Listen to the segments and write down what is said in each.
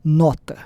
Nota: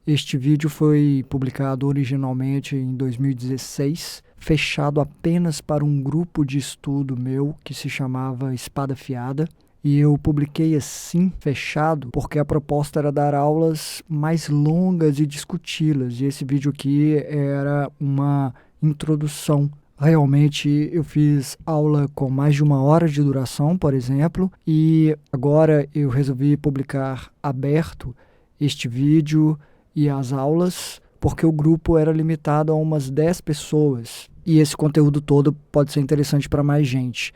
este vídeo foi publicado originalmente em 2016, fechado apenas para um grupo de estudo meu que se chamava Espada Afiada. E eu publiquei assim, fechado, porque a proposta era dar aulas mais longas e discuti-las. E esse vídeo aqui era uma introdução. Realmente eu fiz aula com mais de 1 hora de duração, por exemplo, e agora eu resolvi publicar aberto este vídeo e as aulas, porque o grupo era limitado a umas 10 pessoas. E esse conteúdo todo pode ser interessante para mais gente.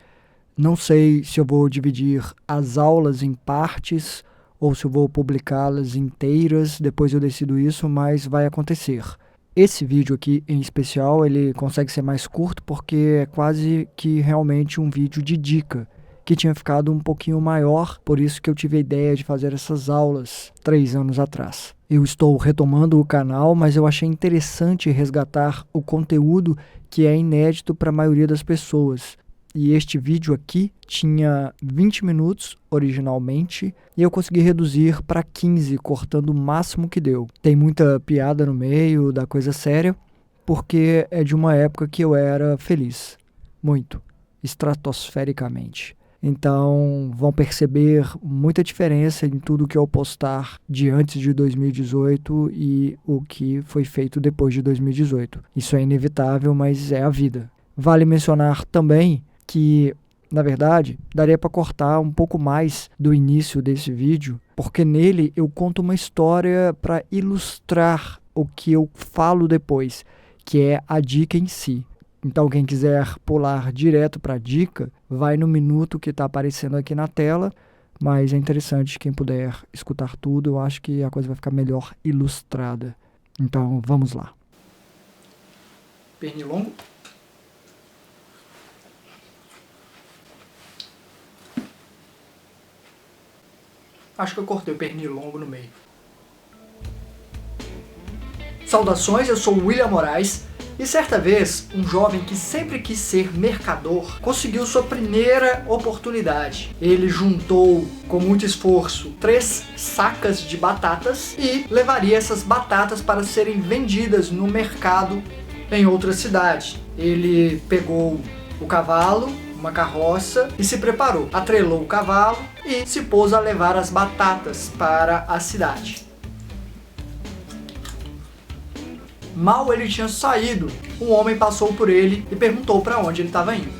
Não sei se eu vou dividir as aulas em partes ou se eu vou publicá-las inteiras, depois eu decido isso, mas vai acontecer. Esse vídeo aqui em especial, ele consegue ser mais curto porque é quase que realmente um vídeo de dica, que tinha ficado um pouquinho maior, por isso que eu tive a ideia de fazer essas aulas 3 anos atrás. Eu estou retomando o canal, mas eu achei interessante resgatar o conteúdo que é inédito para a maioria das pessoas. E este vídeo aqui tinha 20 minutos originalmente e eu consegui reduzir para 15, cortando o máximo que deu. Tem muita piada no meio da coisa séria, porque é de uma época que eu era feliz. Muito. Estratosfericamente. Então vão perceber muita diferença em tudo que eu postar de antes de 2018 e o que foi feito depois de 2018. Isso é inevitável, mas é a vida. Vale mencionar também que, na verdade, daria para cortar um pouco mais do início desse vídeo, porque nele eu conto uma história para ilustrar o que eu falo depois, que é a dica em si. Então, quem quiser pular direto para a dica, vai no minuto que está aparecendo aqui na tela, mas é interessante quem puder escutar tudo, eu acho que a coisa vai ficar melhor ilustrada. Então, vamos lá. Pernilongo. Acho que eu cortei o pernilongo no meio. Saudações, eu sou o William Moraes e certa vez um jovem que sempre quis ser mercador conseguiu sua primeira oportunidade. Ele juntou com muito esforço 3 sacas de batatas e levaria essas batatas para serem vendidas no mercado em outra cidade. Ele pegou o cavalo, uma carroça e se preparou, atrelou o cavalo e se pôs a levar as batatas para a cidade. Mal ele tinha saído, um homem passou por ele e perguntou para onde ele estava indo.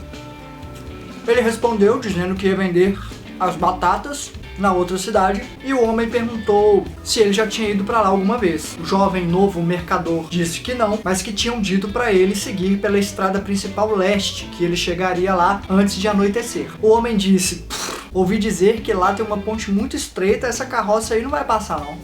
Ele respondeu dizendo que ia vender as batatas na outra cidade e o homem perguntou se ele já tinha ido para lá alguma vez. O jovem novo mercador disse que não, mas que tinham dito para ele seguir pela estrada principal leste, que ele chegaria lá antes de anoitecer. O homem disse: ouvi dizer que lá tem uma ponte muito estreita, essa carroça aí não vai passar não.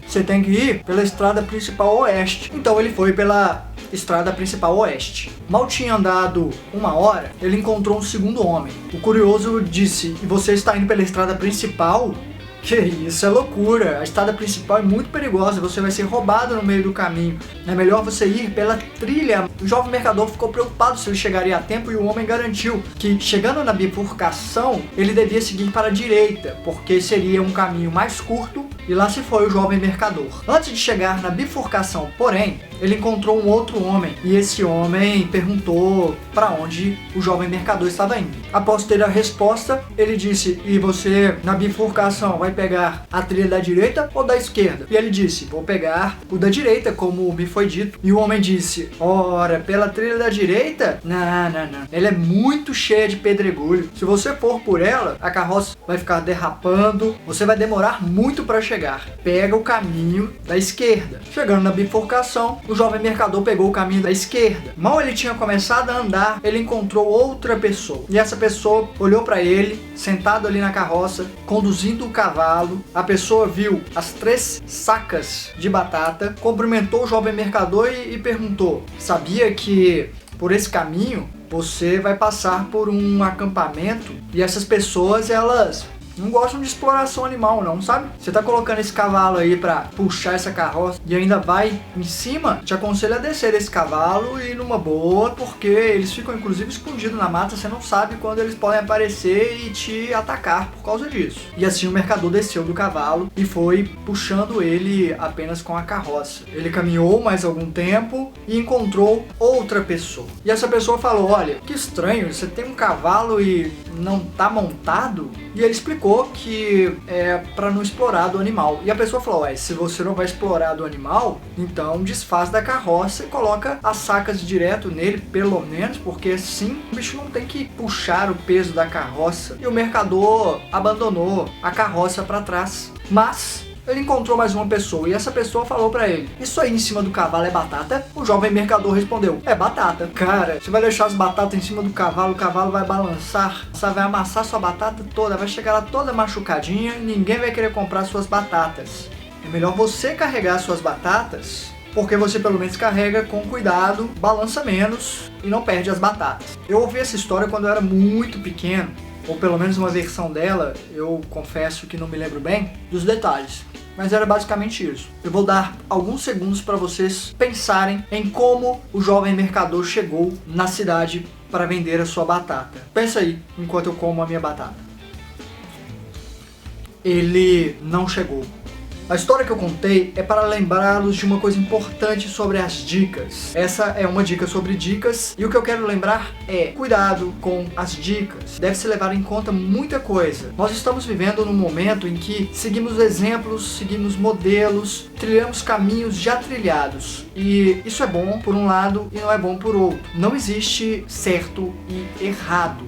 Você tem que ir pela estrada principal oeste. Então ele foi pela estrada principal oeste. Mal tinha andado 1 hora, ele encontrou um segundo homem. O curioso disse: e você está indo pela estrada principal? Que isso, é loucura. A estrada principal é muito perigosa, você vai ser roubado no meio do caminho. É melhor você ir pela trilha. O jovem mercador ficou preocupado se ele chegaria a tempo e o homem garantiu que, chegando na bifurcação, ele devia seguir para a direita, porque seria um caminho mais curto, e lá se foi o jovem mercador. Antes de chegar na bifurcação, porém, ele encontrou um outro homem, e esse homem perguntou para onde o jovem mercador estava indo. Após ter a resposta, ele disse: e você, na bifurcação, vai pegar a trilha da direita ou da esquerda? E ele disse: vou pegar o da direita, como me foi dito. E o homem disse: ora, pela trilha da direita? Não. Ela é muito cheia de pedregulho. Se você for por ela, a carroça vai ficar derrapando, você vai demorar muito para chegar. Pega o caminho da esquerda. Chegando na bifurcação, o jovem mercador pegou o caminho da esquerda. Mal ele tinha começado a andar, ele encontrou outra pessoa. E essa pessoa olhou para ele, sentado ali na carroça, conduzindo o cavalo. A pessoa viu as 3 sacas de batata, cumprimentou o jovem mercador e perguntou: sabia que por esse caminho você vai passar por um acampamento e essas pessoas, elas não gostam de exploração animal não, sabe? Você tá colocando esse cavalo aí pra puxar essa carroça e ainda vai em cima, te aconselho a descer desse cavalo e ir numa boa, porque eles ficam inclusive escondidos na mata, você não sabe quando eles podem aparecer e te atacar por causa disso. E assim o mercador desceu do cavalo e foi puxando ele apenas com a carroça. Ele caminhou mais algum tempo e encontrou outra pessoa. E essa pessoa falou, olha, que estranho, você tem um cavalo e não tá montado? E ele explicou que é para não explorar do animal. E a pessoa falou, ué, se você não vai explorar do animal, então desfaz da carroça e coloca as sacas direto nele, pelo menos, porque assim o bicho não tem que puxar o peso da carroça. E o mercador abandonou a carroça para trás. Mas ele encontrou mais uma pessoa e essa pessoa falou pra ele, isso aí em cima do cavalo é batata? O jovem mercador respondeu, é batata. Cara, você vai deixar as batatas em cima do cavalo, o cavalo vai balançar, você vai amassar sua batata toda, vai chegar lá toda machucadinha e ninguém vai querer comprar suas batatas. É melhor você carregar suas batatas, porque você pelo menos carrega com cuidado, balança menos e não perde as batatas. Eu ouvi essa história quando eu era muito pequeno, ou pelo menos uma versão dela, eu confesso que não me lembro bem dos detalhes. Mas era basicamente isso. Eu vou dar alguns segundos para vocês pensarem em como o jovem mercador chegou na cidade para vender a sua batata. Pensa aí, enquanto eu como a minha batata. Ele não chegou. A história que eu contei é para lembrá-los de uma coisa importante sobre as dicas. Essa é uma dica sobre dicas e o que eu quero lembrar é cuidado com as dicas. Deve-se levar em conta muita coisa. Nós estamos vivendo num momento em que seguimos exemplos, seguimos modelos, trilhamos caminhos já trilhados. E isso é bom por um lado e não é bom por outro. Não existe certo e errado.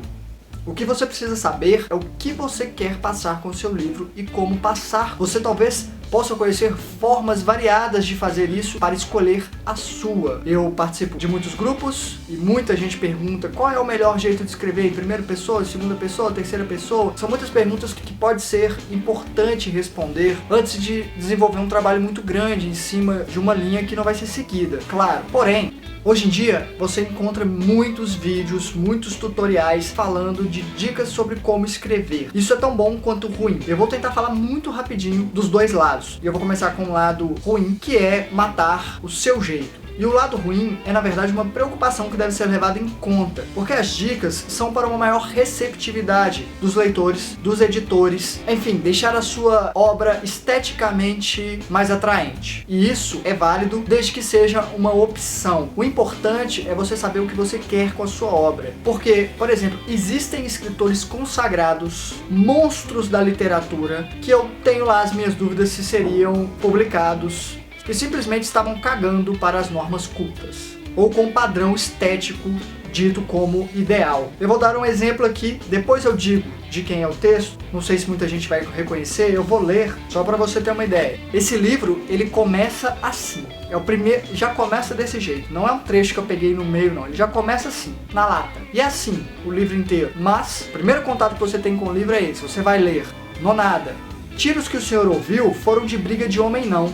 O que você precisa saber é o que você quer passar com o seu livro e como passar. Você talvez possa conhecer formas variadas de fazer isso para escolher a sua. Eu participo de muitos grupos e muita gente pergunta qual é o melhor jeito de escrever, em primeira pessoa, segunda pessoa, terceira pessoa. São muitas perguntas que pode ser importante responder antes de desenvolver um trabalho muito grande em cima de uma linha que não vai ser seguida, claro. Porém, hoje em dia, você encontra muitos vídeos, muitos tutoriais falando de dicas sobre como escrever. Isso é tão bom quanto ruim. Eu vou tentar falar muito rapidinho dos dois lados. E eu vou começar com o lado ruim, que é matar o seu jeito. E o lado ruim é, na verdade, uma preocupação que deve ser levada em conta, porque as dicas são para uma maior receptividade dos leitores, dos editores, enfim, deixar a sua obra esteticamente mais atraente. E isso é válido desde que seja uma opção. O importante é você saber o que você quer com a sua obra. Porque, por exemplo, existem escritores consagrados, monstros da literatura, que eu tenho lá as minhas dúvidas se seriam publicados, que simplesmente estavam cagando para as normas cultas, ou com um padrão estético dito como ideal. Eu vou dar um exemplo aqui, depois eu digo de quem é o texto, não sei se muita gente vai reconhecer, eu vou ler, só para você ter uma ideia. Esse livro, ele começa assim, é o primeiro, já começa desse jeito, não é um trecho que eu peguei no meio não, ele já começa assim, na lata, e é assim, o livro inteiro. Mas, o primeiro contato que você tem com o livro é esse, você vai ler, nonada, tiros que o senhor ouviu foram de briga de homem não,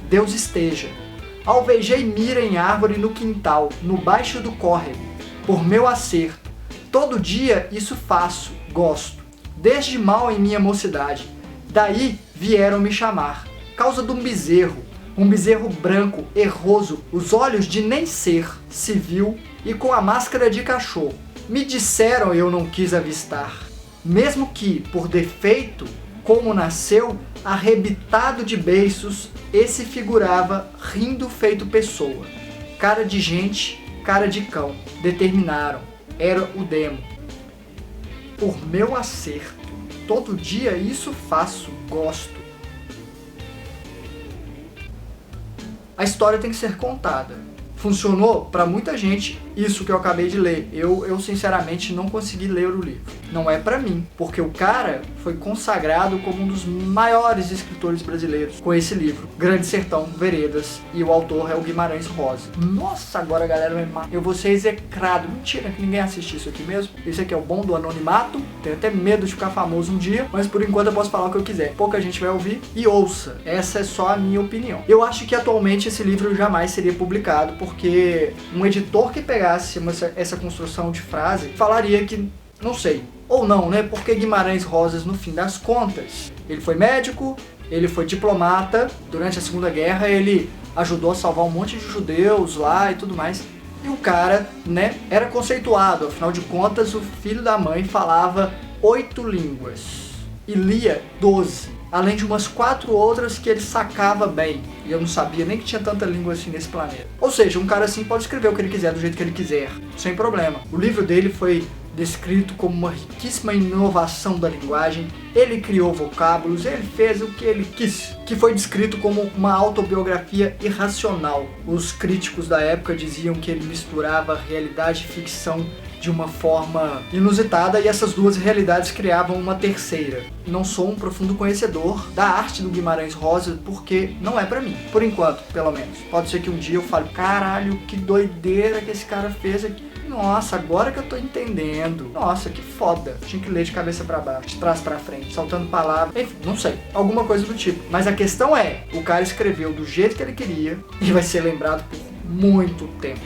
Deus esteja. Alvejei mira em árvore no quintal, no baixo do córrego, por meu acerto. Todo dia isso faço, gosto, desde mal em minha mocidade. Daí vieram me chamar, causa de um bezerro branco, erroso, os olhos de nem ser, civil e com a máscara de cachorro. Me disseram e eu não quis avistar, mesmo que, por defeito, como nasceu, arrebitado de beiços, esse figurava rindo feito pessoa. Cara de gente, cara de cão, determinaram, era o demo. Por meu acerto, todo dia isso faço, gosto. A história tem que ser contada. Funcionou para muita gente isso que eu acabei de ler. Eu sinceramente não consegui ler o livro. Não é para mim, porque o cara foi consagrado como um dos maiores escritores brasileiros com esse livro, Grande Sertão Veredas, e o autor é o Guimarães Rosa. Nossa, agora a galera vai matar. Eu vou ser execrado. Mentira, que ninguém assiste isso aqui mesmo. Esse aqui é o bom do anonimato. Tenho até medo de ficar famoso um dia, mas por enquanto eu posso falar o que eu quiser. Pouca gente vai ouvir e ouça. Essa é só a minha opinião. Eu acho que atualmente esse livro jamais seria publicado, porque um editor que pegasse essa construção de frase falaria que Não sei. Ou não, né? Porque Guimarães Rosas, no fim das contas, ele foi médico, ele foi diplomata, durante a Segunda Guerra ele ajudou a salvar um monte de judeus lá e tudo mais. E o cara, né, era conceituado, afinal de contas o filho da mãe falava 8 línguas e lia 12, além de umas 4 outras que ele sacava bem. E eu não sabia nem que tinha tanta língua assim nesse planeta. Ou seja, um cara assim pode escrever o que ele quiser, do jeito que ele quiser, sem problema. O livro dele foi descrito como uma riquíssima inovação da linguagem, ele criou vocábulos, ele fez o que ele quis, que foi descrito como uma autobiografia irracional. Os críticos da época diziam que ele misturava realidade e ficção de uma forma inusitada e essas duas realidades criavam uma terceira. Não sou um profundo conhecedor da arte do Guimarães Rosa porque não é pra mim, por enquanto, pelo menos. Pode ser que um dia eu fale, caralho, que doideira que esse cara fez aqui. Nossa, agora que eu tô entendendo. Nossa, que foda. Tinha que ler de cabeça pra baixo, de trás pra frente, saltando palavras. Enfim, não sei. Alguma coisa do tipo. Mas a questão é, o cara escreveu do jeito que ele queria e vai ser lembrado por muito tempo,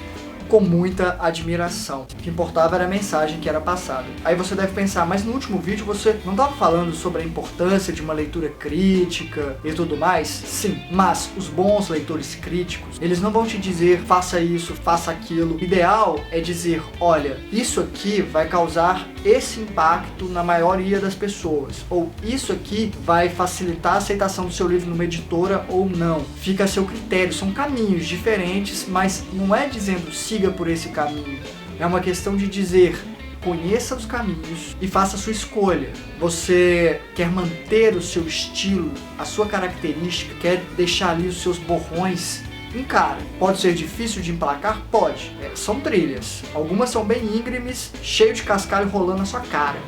com muita admiração. O que importava era a mensagem que era passada. Aí você deve pensar, mas no último vídeo você não estava falando sobre a importância de uma leitura crítica e tudo mais? Sim, mas os bons leitores críticos, eles não vão te dizer faça isso, faça aquilo. O ideal é dizer, olha, isso aqui vai causar esse impacto na maioria das pessoas, ou isso aqui vai facilitar a aceitação do seu livro numa editora ou não. Fica a seu critério, são caminhos diferentes, mas não é dizendo siga por esse caminho. É uma questão de dizer, conheça os caminhos e faça a sua escolha. Você quer manter o seu estilo, a sua característica, quer deixar ali os seus borrões? Encara. Pode ser difícil de emplacar? Pode. São trilhas. Algumas são bem íngremes, cheio de cascalho rolando na sua cara.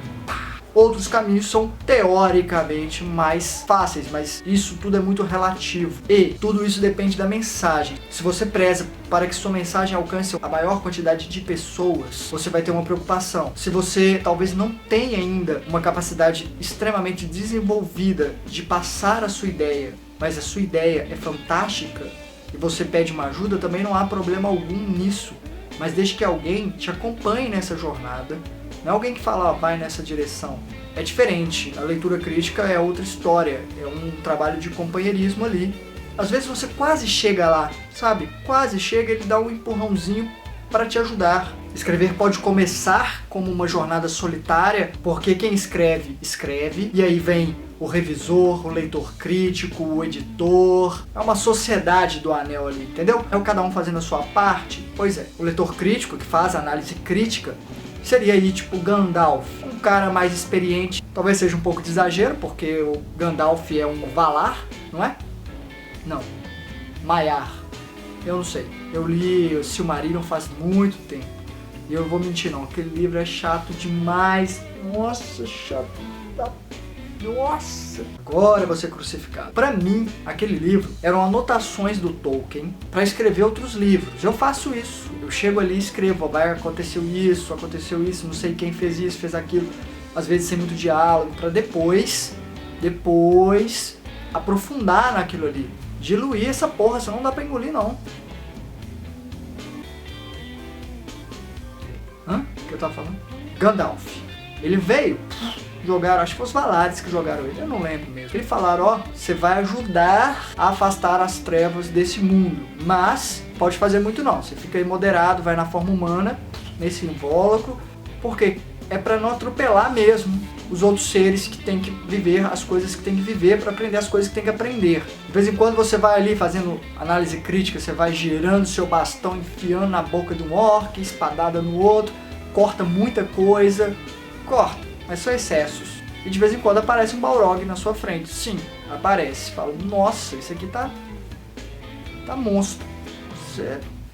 Outros caminhos são teoricamente mais fáceis, mas isso tudo é muito relativo. E tudo isso depende da mensagem. Se você preza para que sua mensagem alcance a maior quantidade de pessoas, você vai ter uma preocupação. Se você talvez não tenha ainda uma capacidade extremamente desenvolvida de passar a sua ideia, mas a sua ideia é fantástica e você pede uma ajuda, também não há problema algum nisso. Mas desde que alguém te acompanhe nessa jornada. Não é alguém que fala, ó, vai nessa direção. É diferente. A leitura crítica é outra história. É um trabalho de companheirismo ali. Às vezes você quase chega lá, sabe? Quase chega, ele dá um empurrãozinho para te ajudar. Escrever pode começar como uma jornada solitária, porque quem escreve, escreve. E aí vem o revisor, o leitor crítico, o editor. É uma sociedade do anel ali, entendeu? É o cada um fazendo a sua parte. Pois é, o leitor crítico, que faz a análise crítica, seria aí tipo Gandalf, um cara mais experiente. Talvez seja um pouco de exagero, porque o Gandalf é um Valar, não é? Não, Maiar. Eu não sei. Eu li o Silmarillion faz muito tempo. E eu vou mentir não, aquele livro é chato demais. Nossa, chato. Nossa! Agora eu vou ser crucificado. Pra mim, aquele livro eram anotações do Tolkien pra escrever outros livros. Eu faço isso. Eu chego ali e escrevo, vai, aconteceu isso, não sei quem fez isso, fez aquilo. Às vezes sem muito diálogo, pra depois aprofundar naquilo ali. Diluir essa porra, senão não dá pra engolir não. O que eu tava falando? Gandalf. Ele veio... Jogaram, acho que foi os Valares que jogaram ele, eu não lembro mesmo. Eles falaram, ó, você vai ajudar a afastar as trevas desse mundo, mas pode fazer muito não, você fica aí moderado, vai na forma humana, nesse invólucro, porque é pra não atropelar mesmo os outros seres que tem que viver as coisas que tem que viver para aprender as coisas que tem que aprender. De vez em quando você vai ali fazendo análise crítica, você vai girando seu bastão, enfiando na boca de um orc, espadada no outro, corta muita coisa, corta. Mas são excessos. E de vez em quando aparece um Balrog na sua frente. Sim, aparece. Fala, nossa, isso aqui tá monstro.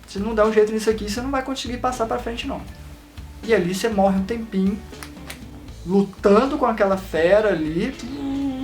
Se não der um jeito nisso aqui, você não vai conseguir passar pra frente não. E ali você morre um tempinho, lutando com aquela fera ali,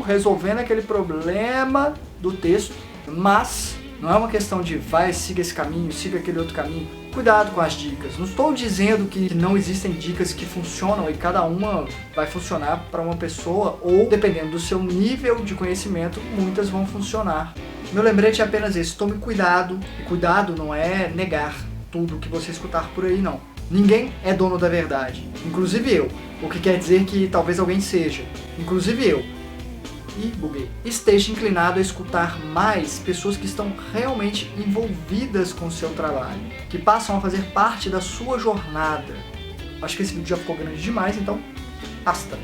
resolvendo aquele problema do texto. Mas não é uma questão de vai, siga esse caminho, siga aquele outro caminho. Cuidado com as dicas. Não estou dizendo que não existem dicas que funcionam e cada uma vai funcionar para uma pessoa, ou dependendo do seu nível de conhecimento, muitas vão funcionar. Meu lembrete é apenas esse: tome cuidado. E cuidado não é negar tudo que você escutar por aí, não. Ninguém é dono da verdade, inclusive eu. O que quer dizer que talvez alguém seja, inclusive eu. E buguei. Esteja inclinado a escutar mais pessoas que estão realmente envolvidas com o seu trabalho, que passam a fazer parte da sua jornada. Acho que esse vídeo já ficou grande demais, então basta.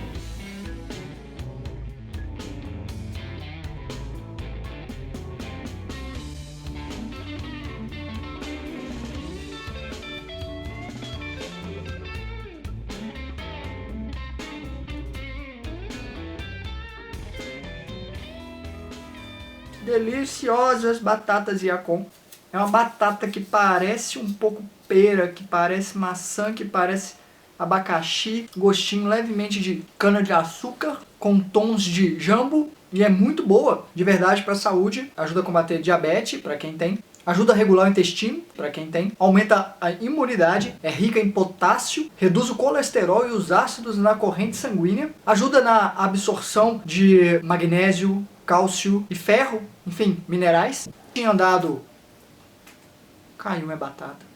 Deliciosas batatas Yacon. É uma batata que parece um pouco pera, que parece maçã, que parece abacaxi, gostinho levemente de cana-de-açúcar, com tons de jambo, e é muito boa, de verdade, para a saúde. Ajuda a combater diabetes, para quem tem. Ajuda a regular o intestino, para quem tem. Aumenta a imunidade, é rica em potássio, reduz o colesterol e os ácidos na corrente sanguínea. Ajuda na absorção de magnésio, cálcio e ferro, enfim, minerais. Tinha andado... Caiu minha batata.